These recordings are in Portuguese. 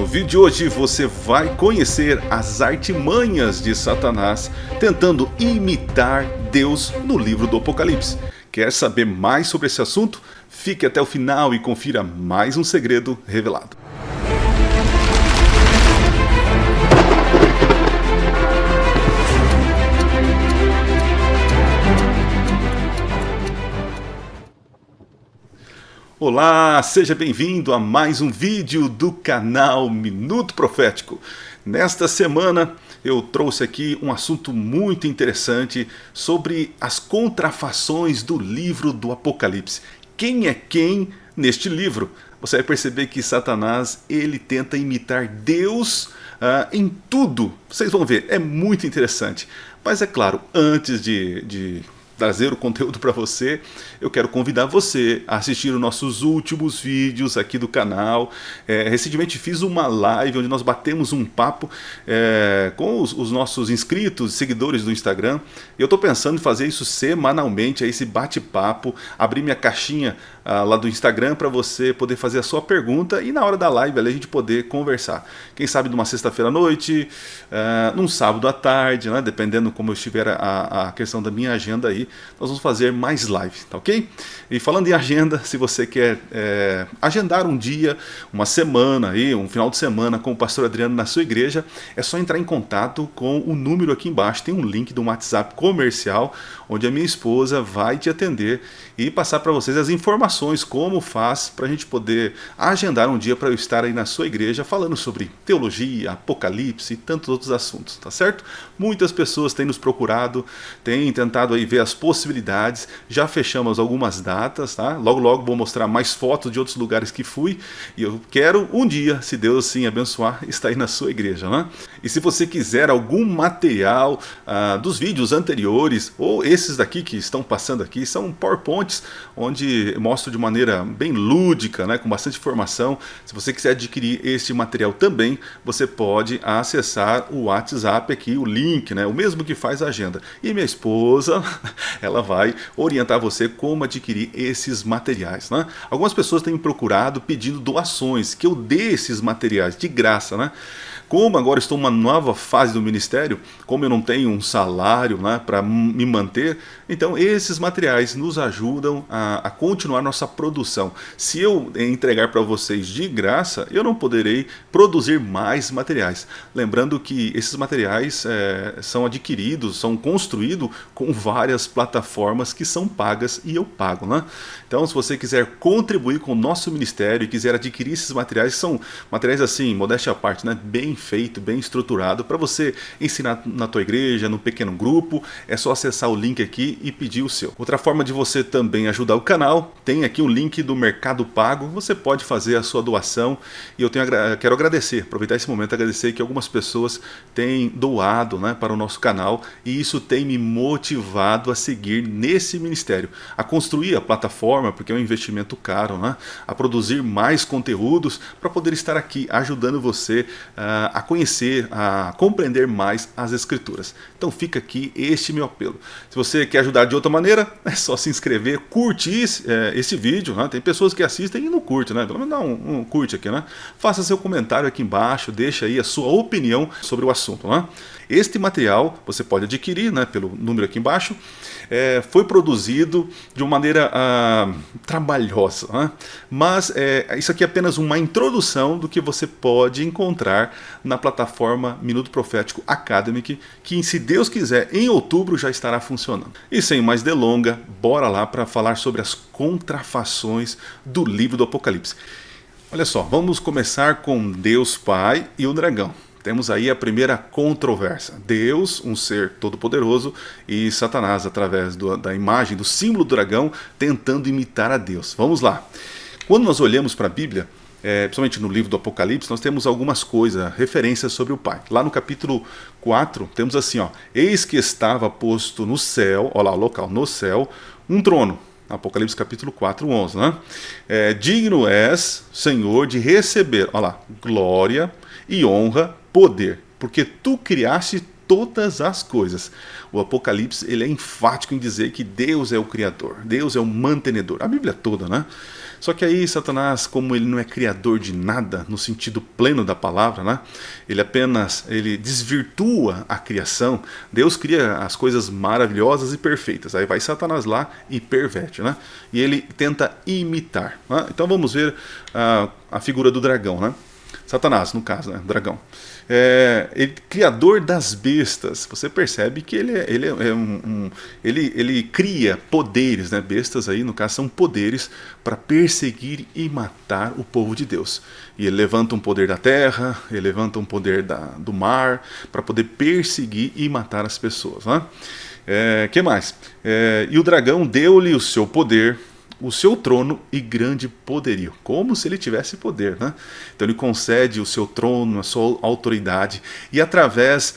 No vídeo de hoje você vai conhecer as artimanhas de Satanás tentando imitar Deus no livro do Apocalipse. Quer saber mais sobre esse assunto? Fique até o final e confira mais um segredo revelado. Olá, seja bem-vindo a mais um vídeo do canal Minuto Profético. Nesta semana eu trouxe aqui um assunto muito interessante sobre as contrafações do livro do Apocalipse. Quem é quem neste livro? Você vai perceber que Satanás ele tenta imitar Deus em tudo. Vocês vão ver, é muito interessante. Mas é claro, antes de trazer o conteúdo para você, eu quero convidar você a assistir os nossos últimos vídeos aqui do canal. Recentemente fiz uma live onde nós batemos um papo com os nossos inscritos, seguidores do Instagram. E eu estou pensando em fazer isso semanalmente, esse bate-papo, abrir minha caixinha lá do Instagram para você poder fazer a sua pergunta e na hora da live ali, a gente poder conversar. Quem sabe numa sexta-feira à noite, num sábado à tarde, né? Dependendo como eu estiver a questão da minha agenda aí, nós vamos fazer mais live, tá ok? E falando em agenda, se você quer agendar um dia, uma semana, aí, um final de semana com o pastor Adriano na sua igreja, é só entrar em contato com o número aqui embaixo, tem um link do WhatsApp comercial, onde a minha esposa vai te atender e passar para vocês as informações, como faz para a gente poder agendar um dia para eu estar aí na sua igreja falando sobre teologia, apocalipse e tantos outros assuntos, tá certo? Muitas pessoas têm nos procurado, têm tentado aí ver as possibilidades, já fechamos algumas datas, tá? Logo logo vou mostrar mais fotos de outros lugares que fui e eu quero um dia, se Deus assim abençoar, estar aí na sua igreja, né? E se você quiser algum material dos vídeos anteriores ou esses daqui que estão passando aqui, são PowerPoints onde mostro de maneira bem lúdica, né, com bastante informação. Se você quiser adquirir este material também, você pode acessar o WhatsApp aqui, o link, né, o mesmo que faz a agenda. E minha esposa, ela vai orientar você como adquirir esses materiais, né? Algumas pessoas têm me procurado pedindo doações, que eu dê esses materiais de graça, né? Como agora estou numa nova fase do ministério, como eu não tenho um salário, né, para me manter, então esses materiais nos ajudam a continuar nossa produção. Se eu entregar para vocês de graça, eu não poderei produzir mais materiais. Lembrando que esses materiais são adquiridos, são construídos com várias plataformas que são pagas e eu pago, né? Então, se você quiser contribuir com o nosso ministério e quiser adquirir esses materiais, são materiais assim, modéstia à parte, né, bem feito, bem estruturado, para você ensinar na tua igreja, no pequeno grupo, é só acessar o link aqui e pedir o seu. Outra forma de você também ajudar o canal, tem aqui um link do Mercado Pago, você pode fazer a sua doação e eu quero agradecer, aproveitar esse momento e agradecer que algumas pessoas têm doado, né, para o nosso canal e isso tem me motivado a seguir nesse ministério, a construir a plataforma, porque é um investimento caro, né, a produzir mais conteúdos para poder estar aqui ajudando você a conhecer, a compreender mais as Escrituras. Então fica aqui este meu apelo. Se você quer ajudar de outra maneira, é só se inscrever, curtir esse vídeo, né? Tem pessoas que assistem e não curtem, né? Pelo menos dá um curte aqui, né? Faça seu comentário aqui embaixo, deixa aí a sua opinião sobre o assunto, né? Este material você pode adquirir, né, pelo número aqui embaixo. Foi produzido de uma maneira trabalhosa, né? Mas isso aqui é apenas uma introdução do que você pode encontrar na plataforma Minuto Profético Academy, que se Deus quiser, em outubro já estará funcionando. E sem mais delonga, bora lá para falar sobre as contrafações do livro do Apocalipse. Olha só, vamos começar com Deus Pai e o dragão. Temos aí a primeira controvérsia. Deus, um ser todo-poderoso, e Satanás, através da imagem, do símbolo do dragão, tentando imitar a Deus. Vamos lá. Quando nós olhamos para a Bíblia, principalmente no livro do Apocalipse, nós temos algumas coisas, referências sobre o Pai. Lá no capítulo 4, temos assim, ó: eis que estava posto no céu, olha lá o local, no céu, um trono. Apocalipse capítulo 4, 11, né? Digno és, Senhor, de receber, olha lá, glória e honra, poder, porque tu criaste todas as coisas. O Apocalipse ele é enfático em dizer que Deus é o Criador, Deus é o mantenedor. A Bíblia toda, né? Só que aí Satanás, como ele não é criador de nada, no sentido pleno da palavra, né? Ele desvirtua a criação. Deus cria as coisas maravilhosas e perfeitas. Aí vai Satanás lá e perverte, né? E ele tenta imitar, né? Então vamos ver a figura do dragão, né? Satanás, no caso, né? Dragão. Ele, criador das bestas. Você percebe que ele cria poderes, né? Bestas aí, no caso, são poderes para perseguir e matar o povo de Deus. E ele levanta um poder da terra, ele levanta um poder do mar, para poder perseguir e matar as pessoas, né? Que mais? E o dragão deu-lhe o seu poder, o seu trono e grande poderio, como se ele tivesse poder, né? Então ele concede o seu trono, a sua autoridade, e através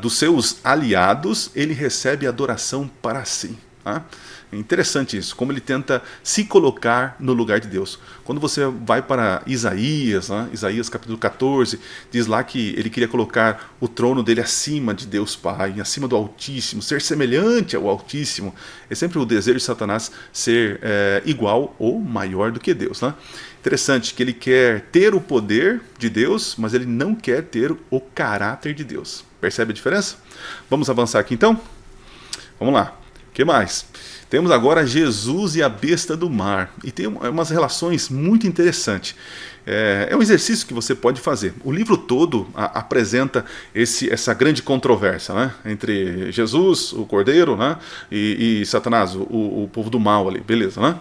dos seus aliados ele recebe adoração para si, tá? É interessante isso, como ele tenta se colocar no lugar de Deus. Quando você vai para Isaías, né? Isaías capítulo 14, diz lá que ele queria colocar o trono dele acima de Deus Pai, acima do Altíssimo, ser semelhante ao Altíssimo. É sempre o desejo de Satanás ser igual ou maior do que Deus, né? Interessante que ele quer ter o poder de Deus, mas ele não quer ter o caráter de Deus. Percebe a diferença? Vamos avançar aqui então? Vamos lá. O que mais? Temos agora Jesus e a besta do mar. E tem umas relações muito interessantes. É um exercício que você pode fazer. O livro todo apresenta essa grande controvérsia, né? Entre Jesus, o Cordeiro, né? E Satanás, o povo do mal ali. Beleza, né?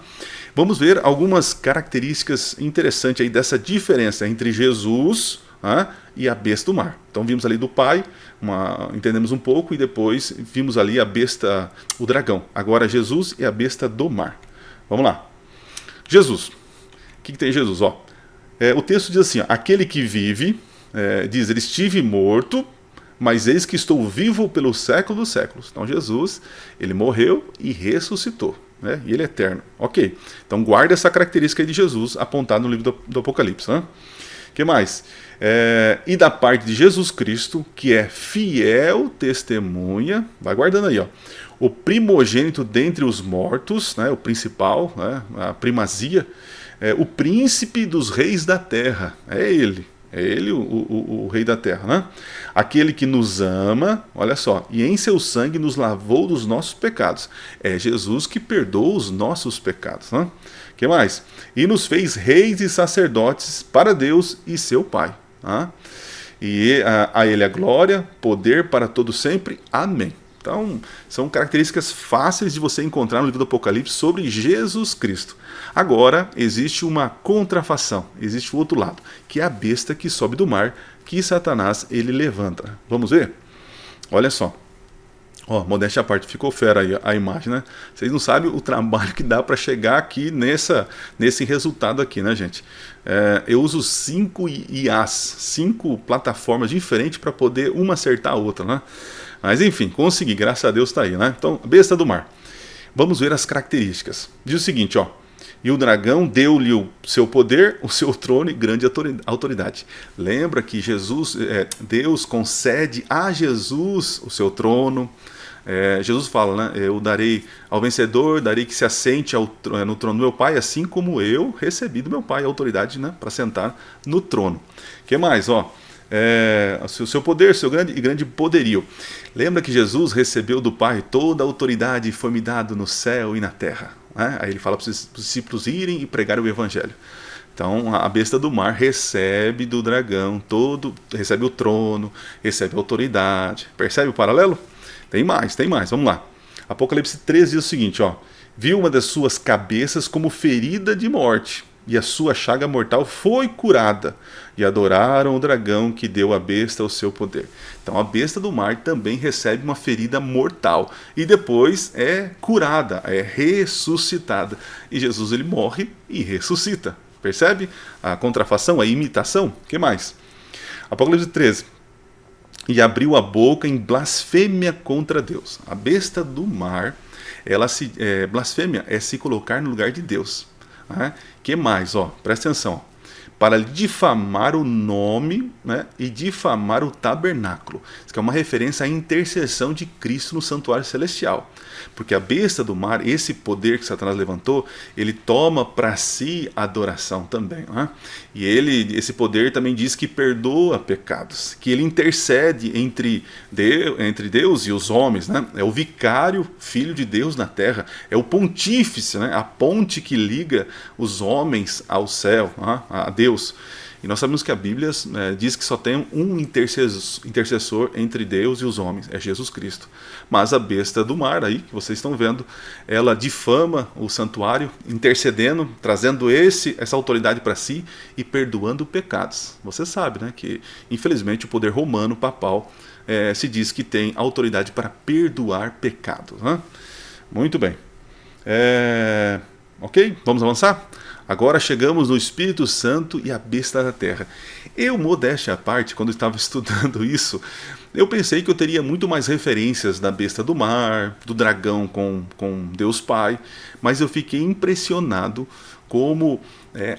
Vamos ver algumas características interessantes aí dessa diferença entre Jesus e a besta do mar. Então vimos ali do pai, entendemos um pouco, e depois vimos ali a besta, o dragão. Agora Jesus e a besta do mar. Vamos lá. Jesus. O que tem Jesus? O texto diz assim, aquele que vive, diz, ele estive morto, mas eis que estou vivo pelo século dos séculos. Então Jesus, ele morreu e ressuscitou, né? E ele é eterno. Ok. Então guarda essa característica aí de Jesus apontada no livro do Apocalipse, né? O que mais? E da parte de Jesus Cristo, que é fiel testemunha, vai guardando aí, o primogênito dentre os mortos, né, o principal, né, a primazia, o príncipe dos reis da terra, é ele o rei da terra, né? Aquele que nos ama, olha só, e em seu sangue nos lavou dos nossos pecados. É Jesus que perdoa os nossos pecados, né? Que mais? E nos fez reis e sacerdotes para Deus e seu Pai. E a ele a glória, poder para todo sempre. Amém. Então, são características fáceis de você encontrar no livro do Apocalipse sobre Jesus Cristo. Agora, existe uma contrafação, existe o outro lado, que é a besta que sobe do mar, que Satanás ele levanta. Vamos ver? Olha só. Modéstia à parte, ficou fera aí a imagem, né? Vocês não sabem o trabalho que dá para chegar aqui nesse resultado aqui, né, gente? Eu uso 5 IAs, 5 plataformas diferentes para poder uma acertar a outra, né? Mas enfim, consegui, graças a Deus está aí, né? Então, besta do mar. Vamos ver as características. Diz o seguinte, e o dragão deu-lhe o seu poder, o seu trono e grande autoridade. Lembra que Deus concede a Jesus o seu trono. Jesus fala, né? Eu darei ao vencedor, darei que se assente no trono do meu pai, assim como eu recebi do meu pai a autoridade, né, para sentar no trono. O que mais? O seu poder, seu grande poderio. Lembra que Jesus recebeu do Pai toda a autoridade, foi me dado no céu e na terra, né? Aí ele fala para os discípulos irem e pregar o evangelho. Então a besta do mar recebe do dragão recebe o trono, recebe a autoridade. Percebe o paralelo? Tem mais, vamos lá. Apocalipse 13 diz o seguinte, viu uma das suas cabeças como ferida de morte, e a sua chaga mortal foi curada, e adoraram o dragão que deu à besta o seu poder. Então a besta do mar também recebe uma ferida mortal, e depois é curada, é ressuscitada. E Jesus ele morre e ressuscita. Percebe a contrafação, a imitação? O que mais? Apocalipse 13. E abriu a boca em blasfêmia contra Deus. A besta do mar, blasfêmia é se colocar no lugar de Deus. Que mais? Presta atenção. para difamar o nome, né, e difamar o tabernáculo. Isso que é uma referência à intercessão de Cristo no santuário celestial. Porque a besta do mar, esse poder que Satanás levantou, ele toma para si a adoração também. Né? E esse poder também diz que perdoa pecados, que ele intercede entre Deus e os homens. Né? É o vicário, filho de Deus na terra, é o pontífice, né? A ponte que liga os homens ao céu, a Deus. E nós sabemos que a Bíblia diz que só tem um intercessor entre Deus e os homens, é Jesus Cristo. Mas a besta do mar, aí que vocês estão vendo, ela difama o santuário, intercedendo, trazendo essa autoridade para si e perdoando pecados. Você sabe, né, que infelizmente o poder romano, papal, se diz que tem autoridade para perdoar pecados. Né? Muito bem. Ok, vamos avançar? Agora chegamos no Espírito Santo e a besta da terra. Eu, modéstia à parte, quando estava estudando isso, eu pensei que eu teria muito mais referências da besta do mar, do dragão com Deus Pai, mas eu fiquei impressionado como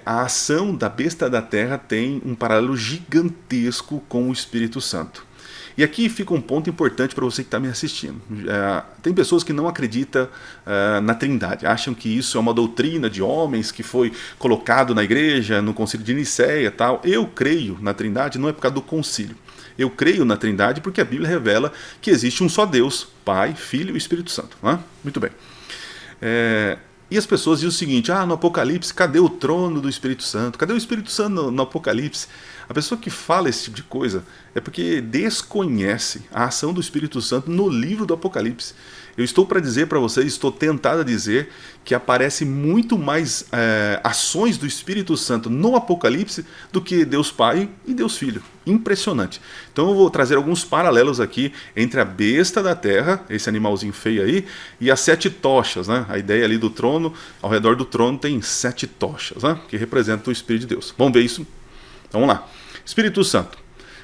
a ação da besta da terra tem um paralelo gigantesco com o Espírito Santo. E aqui fica um ponto importante para você que está me assistindo. Tem pessoas que não acreditam na Trindade, acham que isso é uma doutrina de homens que foi colocado na igreja, no concílio de Nicéia, tal. Eu creio na Trindade não é por causa do concílio. Eu creio na Trindade porque a Bíblia revela que existe um só Deus, Pai, Filho e Espírito Santo. Muito bem. E as pessoas dizem o seguinte: no Apocalipse, cadê o trono do Espírito Santo? Cadê o Espírito Santo no Apocalipse? A pessoa que fala esse tipo de coisa é porque desconhece a ação do Espírito Santo no livro do Apocalipse. Eu estou para dizer para vocês, estou tentado a dizer que aparece muito mais ações do Espírito Santo no Apocalipse do que Deus Pai e Deus Filho. Impressionante. Então eu vou trazer alguns paralelos aqui entre a besta da terra, esse animalzinho feio aí, e as 7 tochas. Né? A ideia ali do trono, ao redor do trono tem 7 tochas, né? Que representam o Espírito de Deus. Vamos ver isso? Então, vamos lá. Espírito Santo.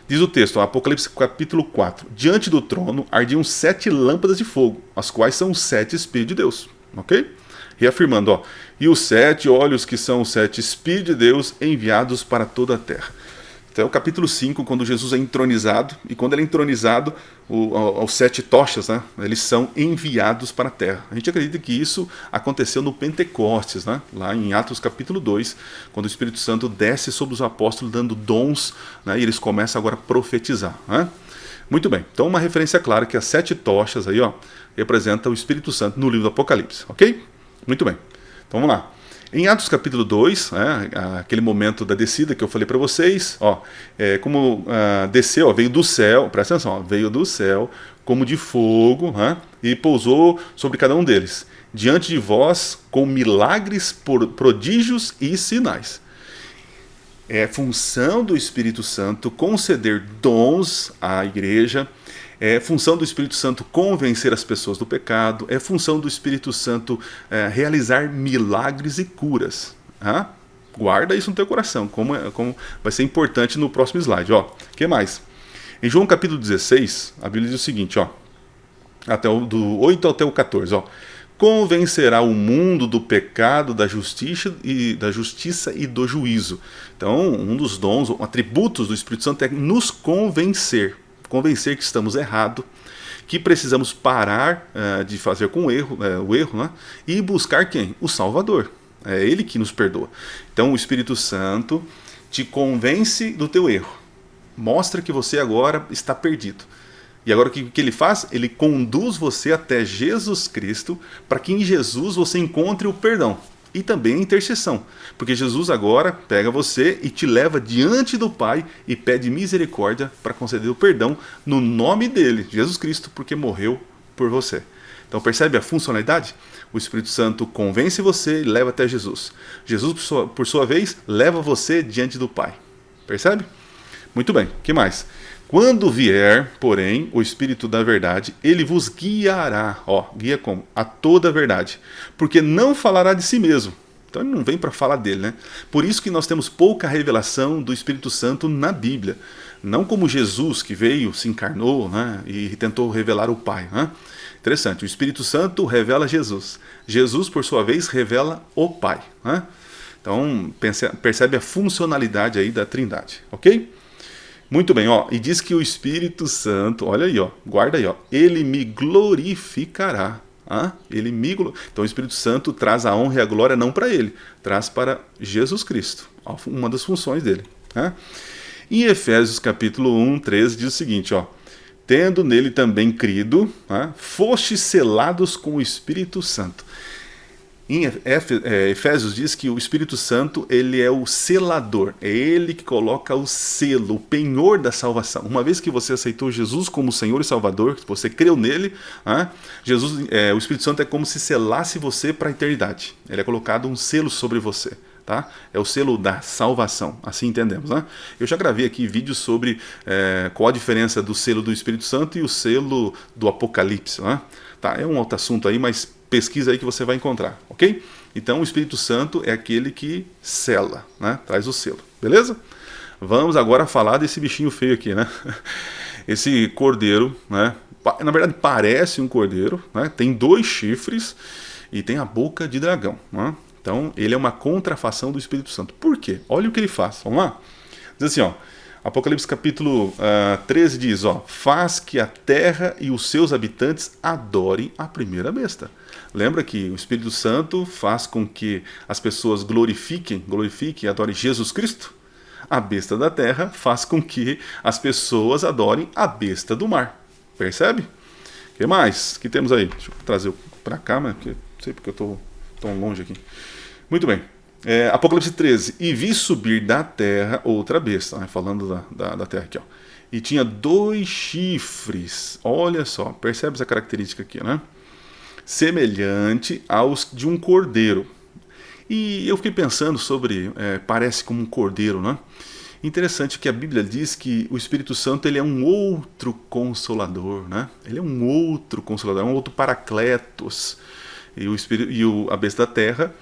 Diz o texto, Apocalipse capítulo 4. Diante do trono ardiam 7 lâmpadas de fogo, as quais são os 7 Espíritos de Deus. Ok? Reafirmando, e os 7 olhos que são os 7 Espíritos de Deus enviados para toda a terra. Então é o capítulo 5, quando Jesus é entronizado, e quando ele é entronizado, os 7 tochas, né, eles são enviados para a terra. A gente acredita que isso aconteceu no Pentecostes, né, lá em Atos capítulo 2, quando o Espírito Santo desce sobre os apóstolos dando dons, né, e eles começam agora a profetizar. Né? Muito bem, então uma referência clara que as 7 tochas aí, representa o Espírito Santo no livro do Apocalipse, ok? Muito bem, então vamos lá. Em Atos capítulo 2, aquele momento da descida que eu falei para vocês, como desceu, veio do céu, presta atenção, veio do céu como de fogo, e pousou sobre cada um deles, diante de vós com milagres, prodígios e sinais. É função do Espírito Santo conceder dons à igreja, é função do Espírito Santo convencer as pessoas do pecado, é função do Espírito Santo realizar milagres e curas. Guarda isso no teu coração, como vai ser importante no próximo slide. O que mais? Em João capítulo 16, a Bíblia diz o seguinte, do 8 até o 14, convencerá o mundo do pecado, da justiça e do juízo. Então, um dos dons, atributos do Espírito Santo é nos convencer que estamos errados, que precisamos parar de fazer com o erro, né? E buscar quem? O Salvador. É Ele que nos perdoa. Então o Espírito Santo te convence do teu erro, mostra que você agora está perdido. E agora o que ele faz? Ele conduz você até Jesus Cristo, para que em Jesus você encontre o perdão. E também a intercessão, porque Jesus agora pega você e te leva diante do Pai e pede misericórdia para conceder o perdão no nome dele, Jesus Cristo, porque morreu por você. Então percebe a funcionalidade? O Espírito Santo convence você e leva até Jesus. Jesus, por sua vez, leva você diante do Pai. Percebe? Muito bem, o que mais? Quando vier, porém, o Espírito da verdade, ele vos guiará, guia como? A toda a verdade, porque não falará de si mesmo. Então ele não vem para falar dele, né? Por isso que nós temos pouca revelação do Espírito Santo na Bíblia. Não como Jesus, que veio, se encarnou, né, e tentou revelar o Pai. Né? Interessante, o Espírito Santo revela Jesus. Jesus, por sua vez, revela o Pai. Né? Então, percebe a funcionalidade aí da Trindade, ok? Muito bem, ó, e diz que o Espírito Santo, olha aí, ó, guarda aí, ó, ele me glorificará. Então o Espírito Santo traz a honra e a glória não para ele, traz para Jesus Cristo, uma das funções dele. Em Efésios capítulo 1, 13 diz o seguinte, ó, tendo nele também crido, fostes selados com o Espírito Santo. Em Efésios diz que o Espírito Santo ele é o selador, é ele que coloca o selo, o penhor da salvação. Uma vez que você aceitou Jesus como Senhor e Salvador, que você creu nele, o Espírito Santo é como se selasse você para a eternidade. Ele é colocado um selo sobre você. Tá? É o selo da salvação, assim entendemos. Eu já gravei aqui vídeos sobre qual a diferença do selo do Espírito Santo e o selo do Apocalipse. Tá? É um outro assunto aí, mas pesquisa aí que você vai encontrar, ok? Então o Espírito Santo é aquele que sela, traz o selo, beleza? Vamos agora falar desse bichinho feio aqui, Esse cordeiro, na verdade parece um cordeiro, tem 2 chifres e tem a boca de dragão, Então ele é uma contrafação do Espírito Santo. Por quê? Olha o que ele faz, vamos lá? Diz assim, ó, Apocalipse capítulo 13 diz, ó, faz que a terra e os seus habitantes adorem a primeira besta. Lembra que o Espírito Santo faz com que as pessoas glorifiquem e adorem Jesus Cristo? A besta da terra faz com que as pessoas adorem a besta do mar. Percebe? O que mais? O que temos aí? Deixa eu trazer para cá, mas não sei porque eu estou tão longe aqui. Muito bem. Apocalipse 13. E vi subir da terra outra besta. Falando da terra aqui. Ó. E tinha 2 chifres. Olha só. Percebe essa característica aqui, semelhante aos de um cordeiro. E eu fiquei pensando sobre, parece como um cordeiro, Interessante que a Bíblia diz que o Espírito Santo ele é um outro consolador, Ele é um outro consolador, é um outro paracletos. E a besta da terra,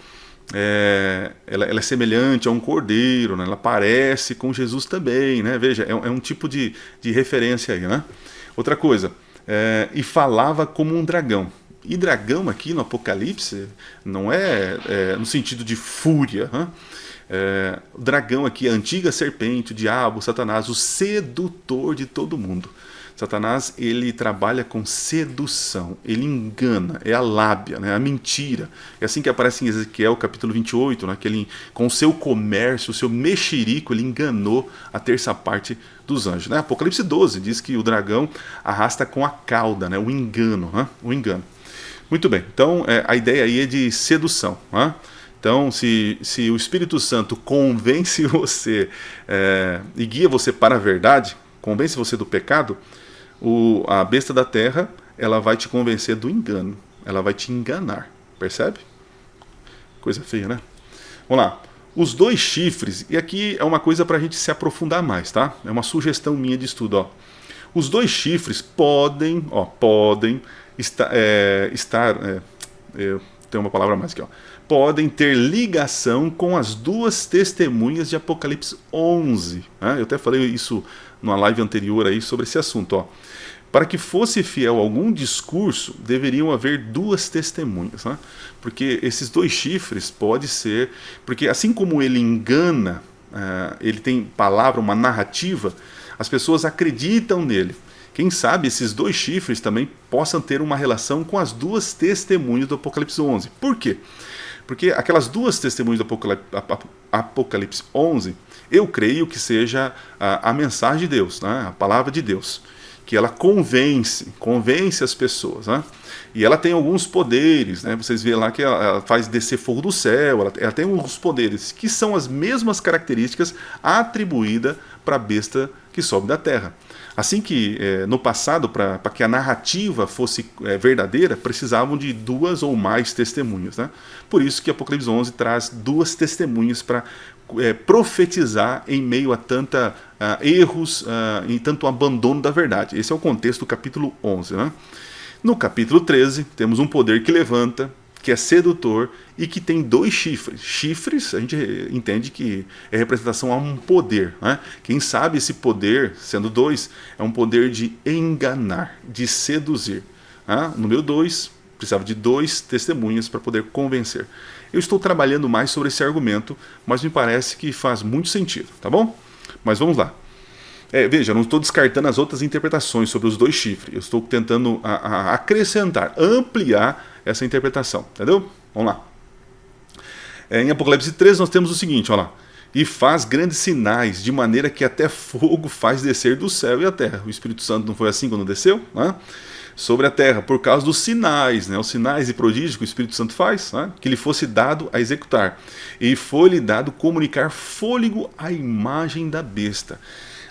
ela é semelhante a um cordeiro, ela parece com Jesus também, Veja, é um tipo de referência aí, Outra coisa, e falava como um dragão. E dragão aqui no Apocalipse não é no sentido de fúria. O dragão aqui é a antiga serpente, o diabo, Satanás, o sedutor de todo mundo. Satanás ele trabalha com sedução, ele engana, é a lábia, a mentira. É assim que aparece em Ezequiel capítulo 28, que ele, com o seu comércio, o seu mexerico, ele enganou a terça parte dos anjos. Apocalipse 12 diz que o dragão arrasta com a cauda, o engano. Muito bem, então a ideia aí é de sedução. Então, se o Espírito Santo convence você e guia você para a verdade, convence você do pecado, a besta da terra ela vai te convencer do engano, ela vai te enganar, percebe? Coisa feia, Vamos lá. Os 2 chifres, e aqui é uma coisa para a gente se aprofundar mais, tá? É uma sugestão minha de estudo, ó. Os 2 chifres podem tem uma palavra a mais aqui, ó. Podem ter ligação com as 2 testemunhas de Apocalipse 11. Eu até falei isso numa live anterior aí sobre esse assunto, ó. Para que fosse fiel a algum discurso, deveriam haver 2 testemunhas, Porque esses 2 chifres pode ser, porque assim como ele engana, ele tem palavra, uma narrativa, as pessoas acreditam nele. Quem sabe esses 2 chifres também possam ter uma relação com as 2 testemunhas do Apocalipse 11. Por quê? Porque aquelas 2 testemunhas do Apocalipse 11, eu creio que seja a mensagem de Deus, a palavra de Deus, que ela convence as pessoas. E ela tem alguns poderes, vocês veem lá que ela faz descer fogo do céu, ela tem alguns poderes que são as mesmas características atribuídas para a besta que sobe da terra. Assim que no passado, para que a narrativa fosse verdadeira, precisavam de 2 ou mais testemunhas. Por isso que Apocalipse 11 traz 2 testemunhas para profetizar em meio a tanta erros e tanto abandono da verdade. Esse é o contexto do capítulo 11. No capítulo 13, temos um poder que levanta, que é sedutor e que tem 2 chifres. Chifres, a gente entende que é representação a um poder. Quem sabe esse poder, sendo 2, é um poder de enganar, de seduzir. Número 2, precisava de 2 testemunhas para poder convencer. Eu estou trabalhando mais sobre esse argumento, mas me parece que faz muito sentido, tá bom? Mas vamos lá. Veja, eu não estou descartando as outras interpretações sobre os 2 chifres. Eu estou tentando acrescentar, ampliar essa interpretação, entendeu? Vamos lá. Em Apocalipse 13 nós temos o seguinte, olha lá. E faz grandes sinais, de maneira que até fogo faz descer do céu e a terra. O Espírito Santo não foi assim quando desceu, né? Sobre a terra, por causa dos sinais, né? Os sinais e prodígios que o Espírito Santo faz, né? Que lhe fosse dado a executar. E foi-lhe dado comunicar fôlego à imagem da besta.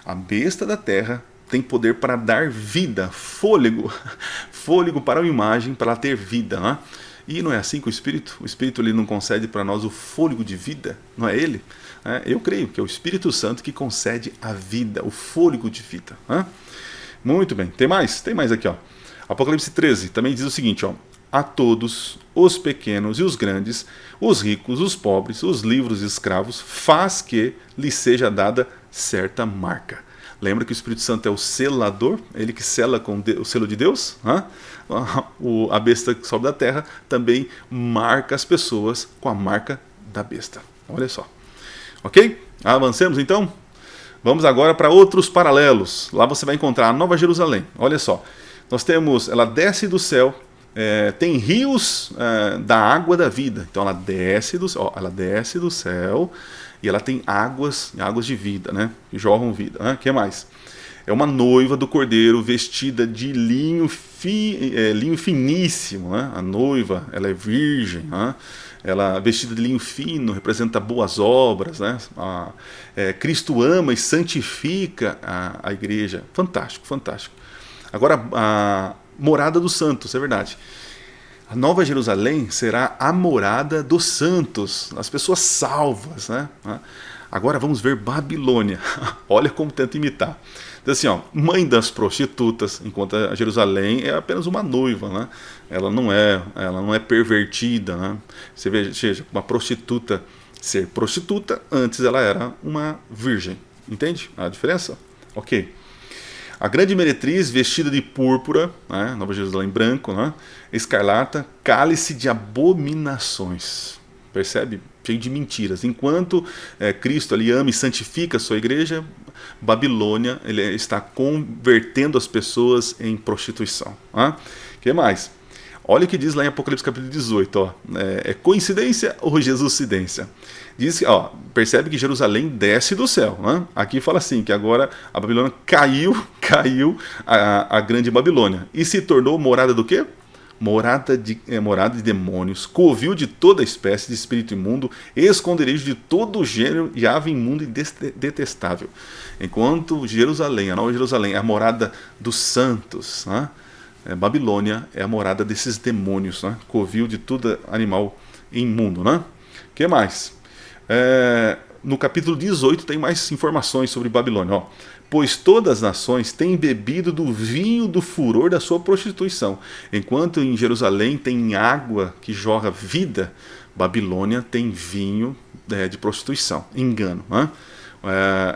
A besta da terra tem poder para dar vida, fôlego, fôlego para a imagem, para ela ter vida, né? E não é assim com o Espírito? O Espírito ele não concede para nós o fôlego de vida, não é ele? Eu creio que é o Espírito Santo que concede a vida, o fôlego de vida. Muito bem, tem mais? Tem mais aqui, ó. Apocalipse 13 também diz o seguinte, ó. A todos, os pequenos e os grandes, os ricos, os pobres, os livres e escravos, faz que lhes seja dada certa marca. Lembra que o Espírito Santo é o selador, ele que sela com o selo de Deus? A besta que sobe da terra também marca as pessoas com a marca da besta. Olha só. Ok? Avancemos então? Vamos agora para outros paralelos. Lá você vai encontrar a Nova Jerusalém. Olha só. Nós temos, ela desce do céu, tem rios da água da vida. Então ela desce do céu e ela tem águas de vida, né? Que jorram vida. O que mais? É uma noiva do Cordeiro vestida de linho finíssimo. Né? A noiva, ela é virgem. Né? Ela vestida de linho fino, representa boas obras. Né? Cristo ama e santifica a igreja. Fantástico, fantástico. Agora, a morada dos santos, é verdade. A Nova Jerusalém será a morada dos santos, as pessoas salvas. Né? Agora vamos ver Babilônia. Olha como tenta imitar. Diz assim, ó, mãe das prostitutas, enquanto a Jerusalém é apenas uma noiva, né? Ela não é pervertida. Né? Você veja, uma prostituta ser prostituta, antes ela era uma virgem. Entende a diferença? Ok. A grande meretriz vestida de púrpura, né? Nova Jerusalém branco, né? Escarlata, cálice de abominações. Percebe? Cheio de mentiras. Enquanto Cristo ali ama e santifica a sua igreja, Babilônia ele está convertendo as pessoas em prostituição. O que mais? Olha o que diz lá em Apocalipse capítulo 18. Ó. É coincidência ou Jesuscidência? Diz que, ó, percebe que Jerusalém desce do céu. Né? Aqui fala assim, que agora a Babilônia caiu a grande Babilônia. E se tornou morada do quê? Morada de demônios, covil de toda espécie de espírito imundo, esconderijo de todo gênero e ave imundo e detestável. Enquanto Jerusalém, a Nova Jerusalém, é a morada dos santos, né? Babilônia é a morada desses demônios, né? Covil de todo animal imundo. Né? Que mais? No capítulo 18 tem mais informações sobre Babilônia. Ó. Pois todas as nações têm bebido do vinho do furor da sua prostituição. Enquanto em Jerusalém tem água que jorra vida, Babilônia tem vinho de prostituição, engano. Né?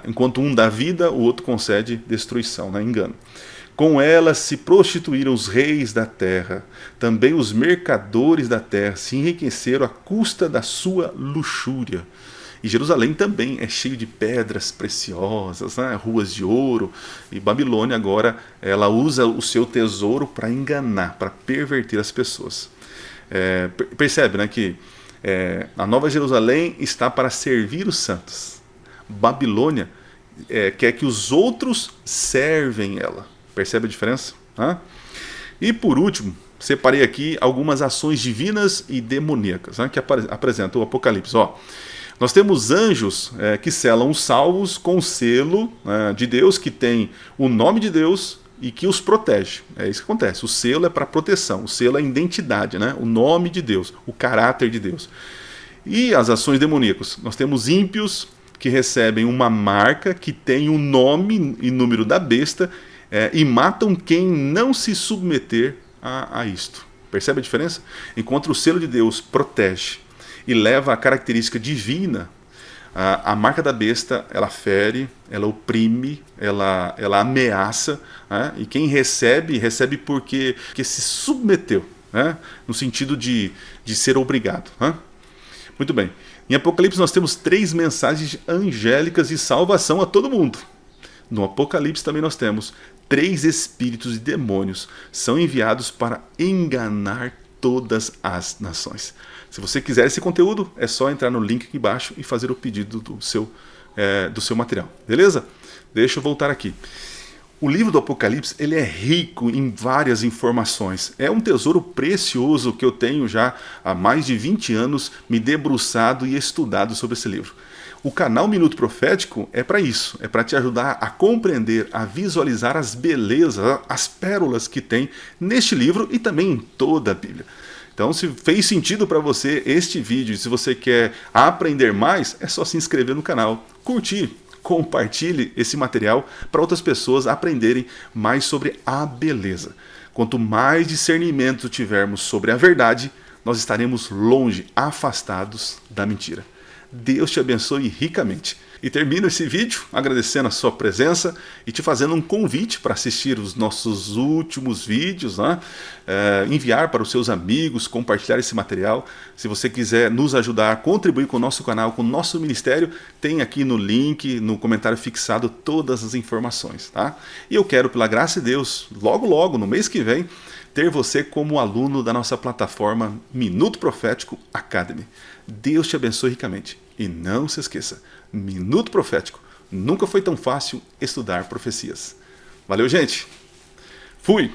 Enquanto um dá vida, o outro concede destruição, né? Engano. Com ela se prostituíram os reis da terra, também os mercadores da terra se enriqueceram à custa da sua luxúria. E Jerusalém também é cheio de pedras preciosas, né? Ruas de ouro. E Babilônia agora ela usa o seu tesouro para enganar, para perverter as pessoas. Percebe, né, que a Nova Jerusalém está para servir os santos. Babilônia quer que os outros servem ela. Percebe a diferença? E por último, separei aqui algumas ações divinas e demoníacas, né, que apresenta o Apocalipse. Ó. Nós temos anjos que selam os salvos com o selo de Deus, que tem o nome de Deus e que os protege. É isso que acontece. O selo é para proteção, o selo é a identidade, né? O nome de Deus, o caráter de Deus. E as ações demoníacas? Nós temos ímpios que recebem uma marca que tem o nome e número da besta e matam quem não se submeter a isto. Percebe a diferença? Enquanto o selo de Deus protege e leva a característica divina, a marca da besta, ela fere, ela oprime, ela ameaça, né? E quem recebe porque se submeteu. né? No sentido de ser obrigado. Né? Muito bem. Em Apocalipse nós temos 3 mensagens angélicas de salvação a todo mundo. No Apocalipse também nós temos 3 espíritos de demônios são enviados para enganar todas as nações. Se você quiser esse conteúdo, é só entrar no link aqui embaixo e fazer o pedido do seu material. Beleza? Deixa eu voltar aqui. O livro do Apocalipse ele é rico em várias informações. É um tesouro precioso que eu tenho já há mais de 20 anos me debruçado e estudado sobre esse livro. O canal Minuto Profético é para isso, é para te ajudar a compreender, a visualizar as belezas, as pérolas que tem neste livro e também em toda a Bíblia. Então, se fez sentido para você este vídeo e se você quer aprender mais, é só se inscrever no canal, curtir, compartilhe esse material para outras pessoas aprenderem mais sobre a beleza. Quanto mais discernimento tivermos sobre a verdade, nós estaremos longe, afastados da mentira. Deus te abençoe ricamente. E termino esse vídeo agradecendo a sua presença e te fazendo um convite para assistir os nossos últimos vídeos, né? Enviar para os seus amigos, compartilhar esse material. Se você quiser nos ajudar a contribuir com o nosso canal, com o nosso ministério, tem aqui no link, no comentário fixado, todas as informações. Tá? E eu quero, pela graça de Deus, logo logo, no mês que vem, ter você como aluno da nossa plataforma Minuto Profético Academy. Deus te abençoe ricamente. E não se esqueça, Minuto Profético. Nunca foi tão fácil estudar profecias. Valeu, gente. Fui!